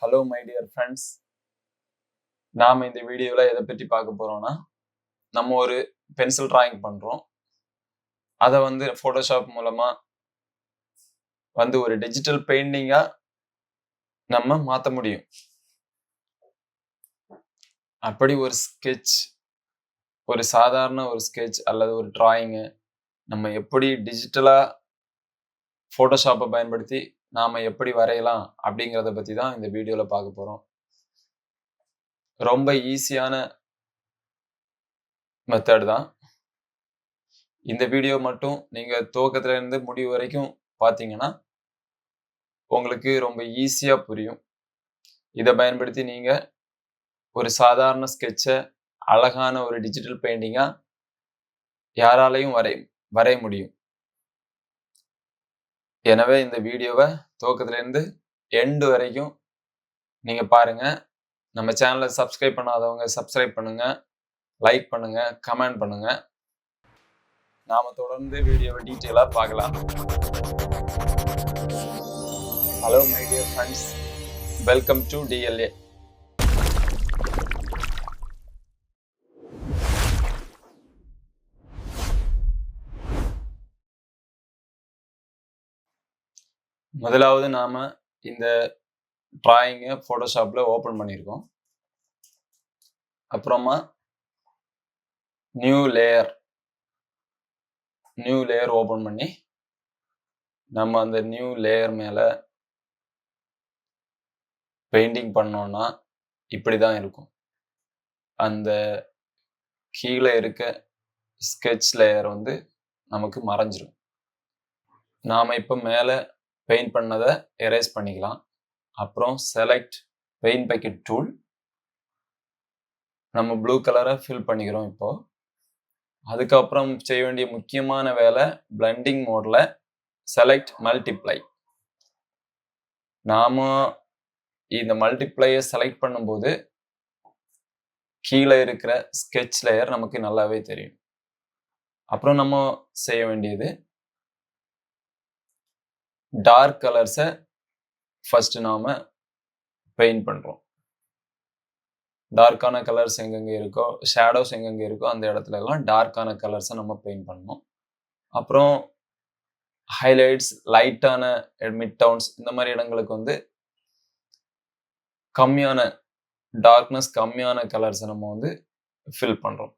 Hello my dear friends. நாம் இந்த வீடியோவில் எதை பற்றி பார்க்க போகிறோம்னா, நம்ம ஒரு பென்சில் டிராயிங் பண்ணுறோம். அதை ஃபோட்டோஷாப் மூலமாக ஒரு டிஜிட்டல் பெயிண்டிங்காக நம்ம மாற்ற முடியும். அப்படி ஒரு ஸ்கெட்ச், ஒரு சாதாரண ஒரு ஸ்கெட்ச் அல்லது ஒரு டிராயிங்கு நம்ம எப்படி டிஜிட்டலாக ஃபோட்டோஷாப்பை பயன்படுத்தி நாம் எப்படி வரையலாம் அப்படிங்கிறத பற்றி தான் இந்த வீடியோவில் பார்க்க போகிறோம். ரொம்ப ஈஸியான மெத்தட் தான். இந்த வீடியோ மட்டும் நீங்கள் துவக்கத்துல இருந்து முடிவு வரைக்கும் பார்த்தீங்கன்னா உங்களுக்கு ரொம்ப ஈஸியாக புரியும். இதை பயன்படுத்தி நீங்கள் ஒரு சாதாரண ஸ்கெட்சை அழகான ஒரு டிஜிட்டல் பெயிண்டிங்காக யாராலையும் வரைய முடியும். எனவே இந்த வீடியோவை துவக்கத்துலேருந்து எண்டு வரைக்கும் நீங்கள் பாருங்கள். நம்ம சேனலை சப்ஸ்கிரைப் பண்ணாதவங்க சப்ஸ்கிரைப் பண்ணுங்கள், லைக் பண்ணுங்கள், கமெண்ட் பண்ணுங்கள். நாம் தொடர்ந்து வீடியோவை டீட்டெயிலாக பார்க்கலாம். Hello my dear friends, welcome to DLA. முதலாவது நாம் இந்த டிராயிங்கை ஃபோட்டோஷாப்பில் ஓப்பன் பண்ணியிருக்கோம். அப்புறமா நியூ லேயர் ஓப்பன் பண்ணி நம்ம அந்த நியூ லேயர் மேலே பெயிண்டிங் பண்ணோன்னா இப்படி தான் இருக்கும். அந்த கீழே இருக்க ஸ்கெட்ச் லேயர் நமக்கு மறைஞ்சிரும். நாம் இப்போ மேலே பெயிண்ட் பண்ணதை எரேஸ் பண்ணிக்கலாம். அப்புறம் செலக்ட் பெயிண்ட் பக்கெட் டூல், நம்ம ப்ளூ கலரை ஃபில் பண்ணிக்கிறோம். இப்போ அதுக்கப்புறம் செய்ய வேண்டிய முக்கியமான வேலை பிளெண்டிங் மோடில் செலக்ட் மல்டிப்ளை. நாம இந்த மல்டிப்ளையை செலக்ட் பண்ணும்போது கீழே இருக்கிற ஸ்கெட்ச் லேயர் நமக்கு நல்லாவே தெரியும். அப்புறம் நம்ம செய்ய வேண்டியது டார்க் கலர்ஸை ஃபர்ஸ்ட் நாம பெயிண்ட் பண்ணுறோம். டார்க்கான கலர்ஸ் எங்கெங்கே இருக்கோ, ஷேடோஸ் எங்கெங்கே இருக்கோ அந்த இடத்துல எல்லாம் டார்க்கான கலர்ஸை நம்ம பெயிண்ட் பண்ணணும். அப்புறம் ஹைலைட்ஸ், லைட்டான மிட் டவுன்ஸ், இந்த மாதிரி இடங்களுக்கு கம்மியான டார்க்னஸ், கம்மியான கலர்ஸை நம்ம ஃபில் பண்ணுறோம்.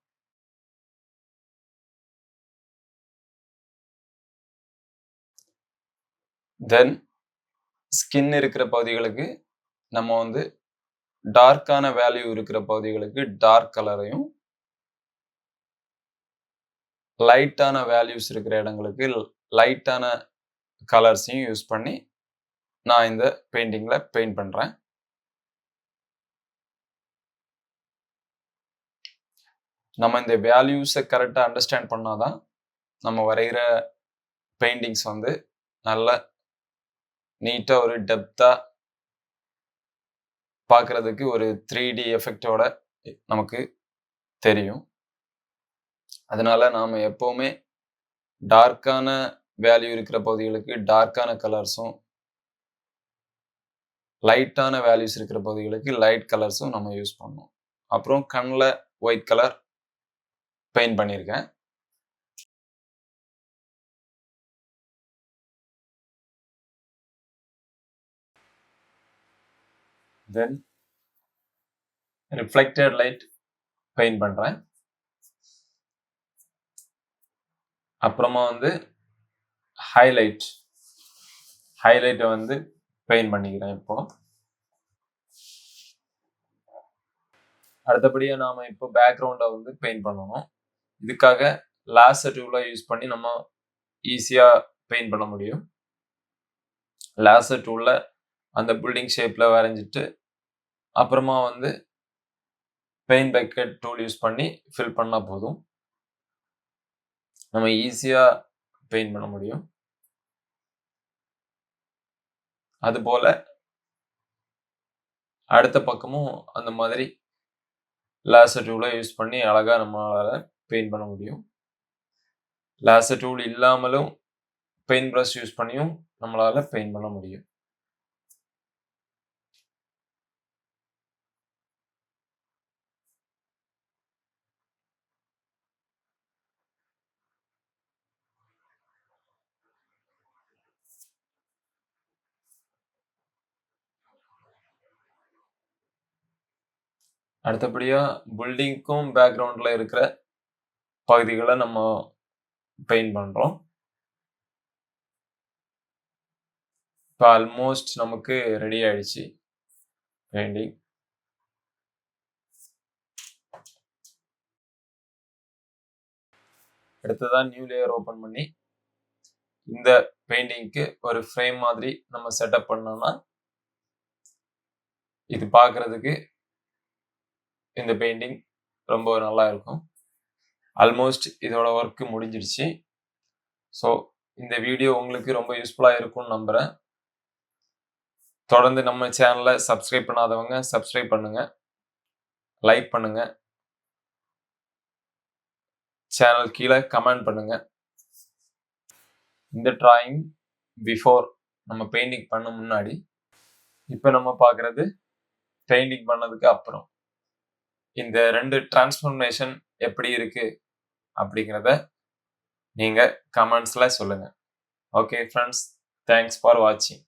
தென் ஸ்கின் இருக்கிற பகுதிகளுக்கு நம்ம டார்க்கான வேல்யூ இருக்கிற பகுதிகளுக்கு டார்க் கலரையும், லைட்டான வேல்யூஸ் இருக்கிற இடங்களுக்கு லைட்டான கலர்ஸையும் யூஸ் பண்ணி நான் இந்த பெயிண்டிங்ல பெயிண்ட் பண்றேன். நம்ம இந்த வேல்யூஸை கரெக்டாக அண்டர்ஸ்டாண்ட் பண்ணாதான் நம்ம வரைகிற பெயிண்டிங்ஸ் நல்ல நீட்டாக ஒரு டெப்த்தாக பார்க்கறதுக்கு ஒரு 3D எஃபெக்டோட நமக்கு தெரியும். அதனால நாம் எப்போவுமே டார்க்கான வேல்யூ இருக்கிற பகுதிகளுக்கு டார்க்கான கலர்ஸும், லைட்டான வேல்யூஸ் இருக்கிற பகுதிகளுக்கு லைட் கலர்ஸும் நம்ம யூஸ் பண்ணணும். அப்புறம் கண்ணில் ஒயிட் கலர் பெயிண்ட் பண்ணியிருக்கேன். தென் ரிஃப்ளெக்டட் லைட் பெயிண்ட் பண்றேன். அப்புறமா ஹைலைட்டை பெயிண்ட் பண்ணிக்கிறேன். இப்போ அடுத்தபடியாக நாம இப்போ பேக்ரவுண்டை பெயிண்ட் பண்ணணும். இதுக்காக லேசர் டூலை யூஸ் பண்ணி நம்ம ஈஸியா பெயிண்ட் பண்ண முடியும். லேசர் டூல்ல அந்த பில்டிங் ஷேப்ல வரைஞ்சிட்டு அப்புறமா பெயிண்ட் பக்கெட் டூல் யூஸ் பண்ணி ஃபில் பண்ணா போதும், நம்ம ஈஸியா பெயிண்ட் பண்ண முடியும். அதுபோல அடுத்த பக்கமும் அந்த மாதிரி லேசர் டூலை யூஸ் பண்ணி அழகா நம்மளால பெயிண்ட் பண்ண முடியும். லேசர் டூல் இல்லாமலும் பெயிண்ட் ப்ரஷ் யூஸ் பண்ணியும் நம்மளால பெயிண்ட் பண்ண முடியும். அடுத்தபடியா பில்டிங்க்கும் பேக்ரவுண்ட்ல இருக்கிற பகுதிகளை நம்ம பெயிண்ட் பண்றோம். இப்போ ஆல்மோஸ்ட் நமக்கு ரெடி ஆயிடுச்சு பெயிண்டிங். அடுத்ததான் நியூ லேயர் ஓபன் பண்ணி இந்த பெயிண்டிங்க்கு ஒரு ஃப்ரேம் மாதிரி நம்ம செட்டப் பண்ணோம்னா இது பார்க்கறதுக்கு இந்த பெயிண்டிங் ரொம்ப நல்லா இருக்கும். ஆல்மோஸ்ட் இதோட ஒர்க் முடிஞ்சிடுச்சு. ஸோ இந்த வீடியோ உங்களுக்கு ரொம்ப யூஸ்ஃபுல்லாக இருக்கும்னு நம்புகிறேன். தொடர்ந்து நம்ம சேனலை சப்ஸ்கிரைப் பண்ணாதவங்க சப்ஸ்கிரைப் பண்ணுங்க, லைக் பண்ணுங்க, சேனல் கீழே கமெண்ட் பண்ணுங்க. இந்த டிராயிங் பிஃபோர் நம்ம பெயிண்டிங் பண்ண முன்னாடி, இப்போ நம்ம பார்க்கறது பெயிண்டிங் பண்ணதுக்கு அப்புறம். இந்த 2 டிரான்ஸ்ஃபர்மேஷன் எப்படி இருக்கு அப்படிங்கிறத நீங்க கமெண்ட்ஸ்ல சொல்லுங்க. ஓகே ஃப்ரெண்ட்ஸ், தேங்க்ஸ் ஃபார் வாட்சிங்.